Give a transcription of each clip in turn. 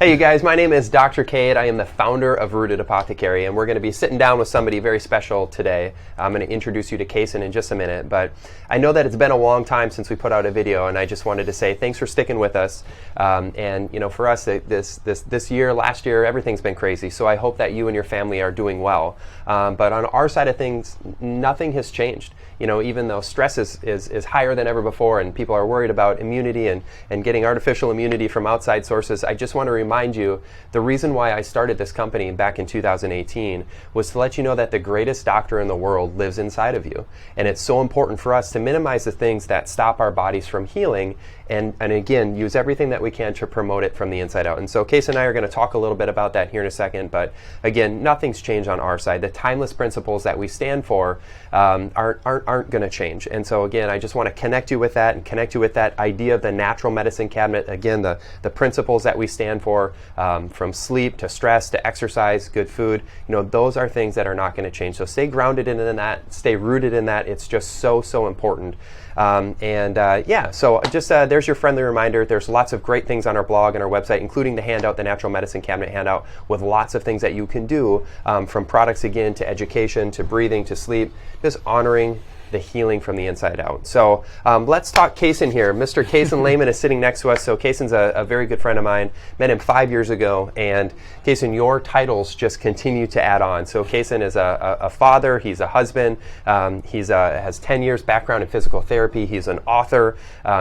Hey you guys, my name is Dr. Cade. I am the founder of Rooted Apothecary, and we're going to be sitting down with somebody very special today. I'm going to introduce you to Kaysen in just a minute, but I know that it's been a long time since we put out a video, and I just wanted to say thanks for sticking with us. And you know, for us, this year, last year, everything's been crazy. So I hope that you and your family are doing well. But on our side of things, nothing has changed. You know, even though stress is higher than ever before, and people are worried about immunity and getting artificial immunity from outside sources, I just want to remind you, the reason why I started this company back in 2018 was to let you know that the greatest doctor in the world lives inside of you. And it's so important for us to minimize the things that stop our bodies from healing, and again, use everything that we can to promote it from the inside out. And so Kaysen and I are going to talk a little bit about that here in a second, but again, nothing's changed on our side. The timeless principles that we stand for aren't going to change. And so again, I just want to connect you with that, and connect you with that idea of the natural medicine cabinet. Again, the principles that we stand for, from sleep to stress to exercise, good food, you know, those are things that are not going to change. So stay grounded in that, stay rooted in that. It's just so important. Yeah, so just there's your friendly reminder. There's lots of great things on our blog and our website, including the handout, the Natural Medicine Cabinet handout, with lots of things that you can do, from products again to education to breathing to sleep, just honoring the healing from the inside out. So let's talk Kaysen here. Mr. Kaysen Lehman is sitting next to us. So Kaysen's a very good friend of mine. Met him 5 years ago, and Kaysen, your titles just continue to add on. So Kaysen is a father, he's a husband, has 10 years background in physical therapy, he's an author,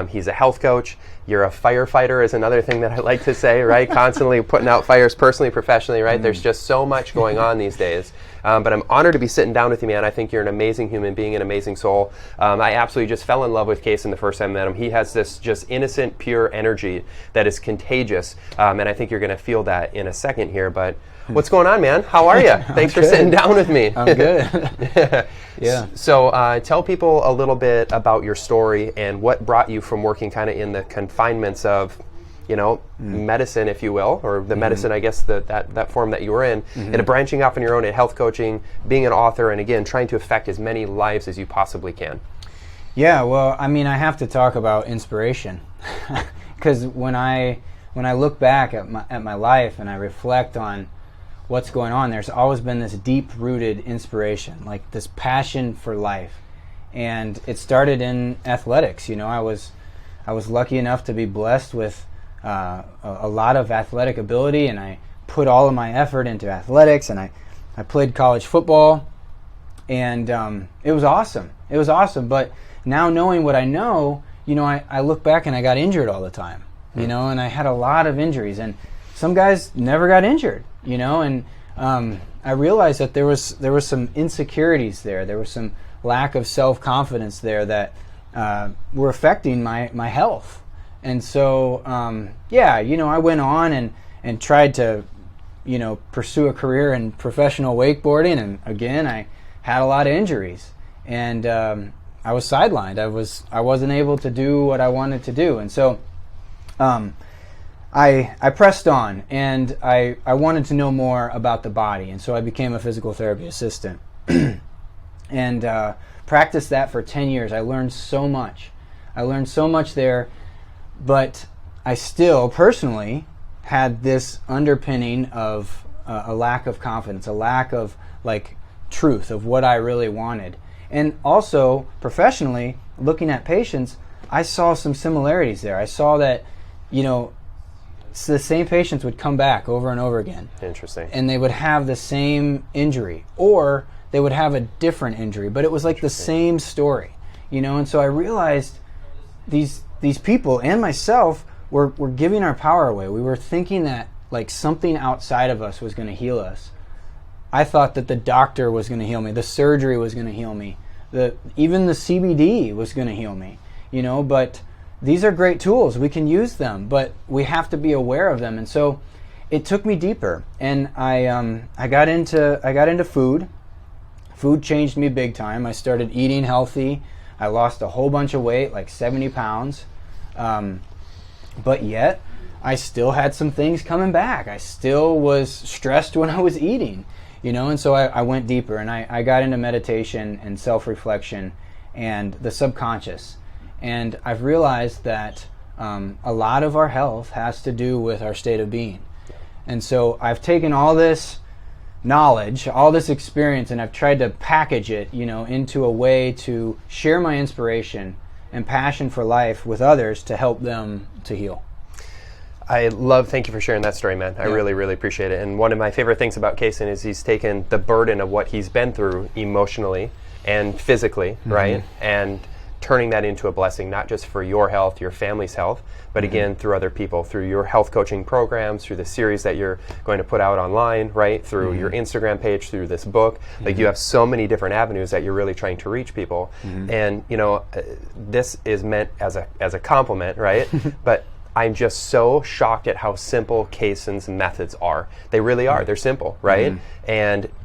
he's a health coach. You're a firefighter is another thing that I like to say, right? Constantly putting out fires personally, professionally, right? There's just so much going on these days. But I'm honored to be sitting down with you, man. I think you're an amazing human being, an amazing soul. I absolutely just fell in love with Kaysen the first time I met him. He has this just innocent, pure energy that is contagious. And I think you're going to feel that in a second here. But what's going on, man? How are you? Thanks for sitting down with me. I'm good. Yeah. So tell people a little bit about your story and what brought you from working kind of in the confinements of, you know, medicine, if you will, or the medicine, I guess, that form that you were in, and branching off on your own in health coaching, being an author, and again, trying to affect as many lives as you possibly can. Yeah, well, I mean, I have to talk about inspiration, because when I look back at my life and I reflect on what's going on, there's always been this deep-rooted inspiration, like this passion for life. And it started in athletics. You know, I was lucky enough to be blessed with a lot of athletic ability, and I put all of my effort into athletics, and I played college football, and it was awesome. It was awesome. But now, knowing what I know, you know, I look back and I got injured all the time, you know, and I had a lot of injuries, and some guys never got injured, you know, and I realized that there was some insecurities there. There was some lack of self-confidence there that were affecting my health. And so, yeah, you know, I went on and tried to, you know, pursue a career in professional wakeboarding. And again, I had a lot of injuries, and I was sidelined. I wasn't able to do what I wanted to do. And so I pressed on, and I wanted to know more about the body. And so I became a physical therapy assistant and practiced that for 10 years. I learned so much. There. But I still personally had this underpinning of a lack of confidence, a lack of like truth of what I really wanted. And also professionally, looking at patients, I saw some similarities there. I saw that, you know, the same patients would come back over and over again. Interesting. And they would have the same injury, or they would have a different injury, but it was like the same story, you know. And so I realized these people and myself were giving our power away. We were thinking that like something outside of us was going to heal us. I thought that the doctor was going to heal me, the surgery was going to heal me, even the CBD was going to heal me, you know. But these are great tools. We can use them, but we have to be aware of them. And so it took me deeper, and I got into food. Food changed me big time. I started eating healthy. I lost a whole bunch of weight, like 70 pounds. But yet, I still had some things coming back. I still was stressed when I was eating, you know, and so I went deeper, and I got into meditation and self-reflection and the subconscious. And I've realized that a lot of our health has to do with our state of being. And so I've taken all this knowledge, all this experience, and I've tried to package it, into a way to share my inspiration and passion for life with others to help them to heal. Thank you for sharing that story, man. I really, really appreciate it. And one of my favorite things about Kaysen is he's taken the burden of what he's been through emotionally and physically, right? And turning that into a blessing, not just for your health, your family's health, but again, through other people, through your health coaching programs, through the series that you're going to put out online, right? Through your Instagram page, through this book. Like, you have so many different avenues that you're really trying to reach people. And, this is meant as a compliment, right? But I'm just so shocked at how simple Kaysen's methods are. They really are. They're simple, right?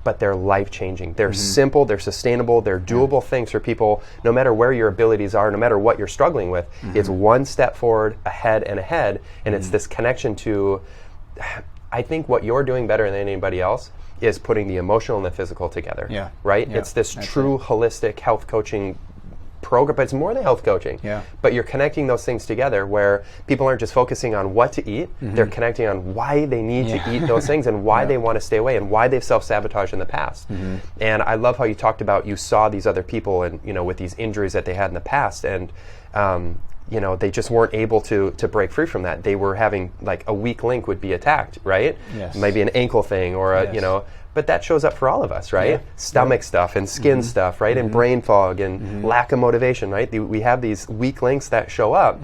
But they're life-changing. They're simple, they're sustainable, they're doable things for people, no matter where your abilities are, no matter what you're struggling with. It's one step forward, ahead, and it's this connection to, I think what you're doing better than anybody else is putting the emotional and the physical together, right? It's this true holistic health coaching program, but it's more than health coaching. But you're connecting those things together where people aren't just focusing on what to eat, they're connecting on why they need to eat those things and why they want to stay away and why they've self-sabotaged in the past. And I love how you talked about, you saw these other people and with these injuries that they had in the past, and they just weren't able to break free from that. They were having, like, a weak link would be attacked, right? Maybe an ankle thing or but that shows up for all of us, right? Stomach stuff and skin stuff, right? And brain fog and lack of motivation, right? We have these weak links that show up,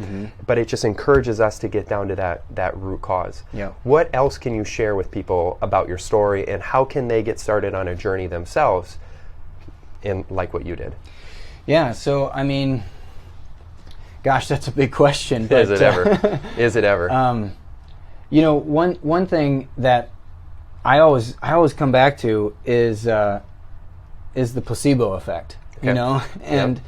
but it just encourages us to get down to that root cause. What else can you share with people about your story, and how can they get started on a journey themselves in like what you did? Yeah, so I mean, gosh, that's a big question. But, Is it ever? Is it ever? One thing that I always come back to is the placebo effect, and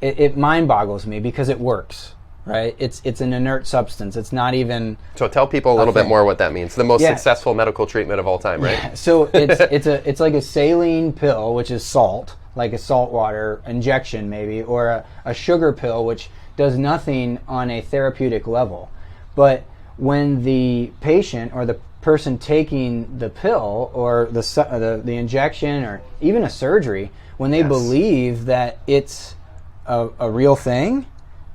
it mind boggles me because it works, right? It's an inert substance. It's not even. So tell people a little bit more what that means. The most successful medical treatment of all time, right? Yeah. So it's like a saline pill, which is salt, like a saltwater injection maybe, or a sugar pill, which does nothing on a therapeutic level. But when the patient or the person taking the pill or the injection or even a surgery, when they believe that it's a real thing,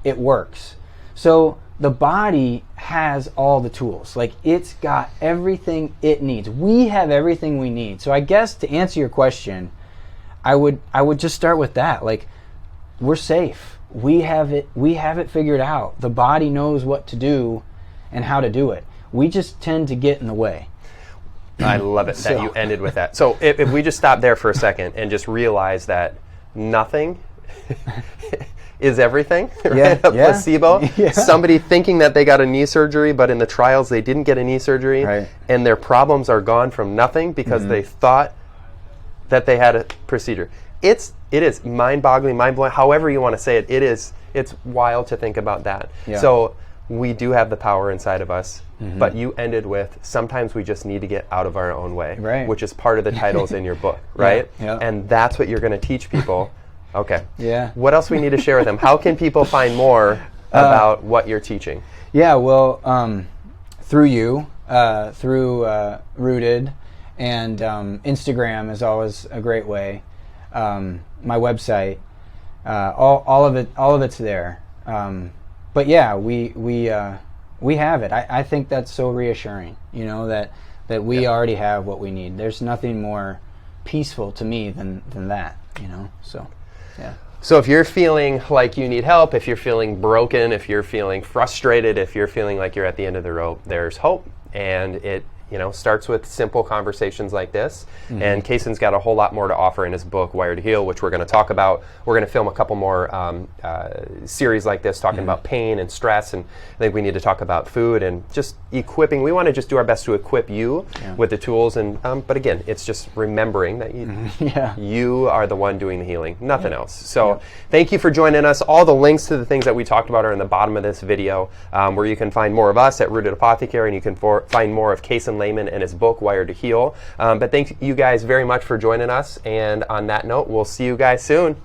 it works. So the body has all the tools. Like, it's got everything it needs. We have everything we need. So I guess to answer your question, I would just start with that. Like, we're safe. We have it figured out. The body knows what to do and how to do it. We just tend to get in the way. I love it that you ended with that. So if we just stop there for a second and just realize that nothing is everything, right? A placebo. Somebody thinking that they got a knee surgery, but in the trials they didn't get a knee surgery, and their problems are gone from nothing because they thought that they had a procedure. It is mind-boggling, mind-blowing, however you want to say it. It's wild to think about that. So we do have the power inside of us, but you ended with, sometimes we just need to get out of our own way, which is part of the titles in your book, right? And that's what you're going to teach people. Okay. What else we need to share with them? How can people find more about what you're teaching? Well, through you, through Rooted, and Instagram is always a great way. My website, all of it's there. But yeah, we have it. I think that's so reassuring, that we already have what we need. There's nothing more peaceful to me than that, so yeah. So if you're feeling like you need help, if you're feeling broken, if you're feeling frustrated, if you're feeling like you're at the end of the rope, there's hope. And it starts with simple conversations like this. And Kaysen's got a whole lot more to offer in his book, Wired to Heal, which we're going to talk about. We're going to film a couple more series like this, talking about pain and stress. And I think we need to talk about food and just equipping. We want to just do our best to equip you with the tools. And but again, it's just remembering that you are the one doing the healing, nothing else. So thank you for joining us. All the links to the things that we talked about are in the bottom of this video, where you can find more of us at Rooted Apothecary, and you can find more of Kaysen Lehman and his book, Wired to Heal. But thank you guys very much for joining us. And on that note, we'll see you guys soon.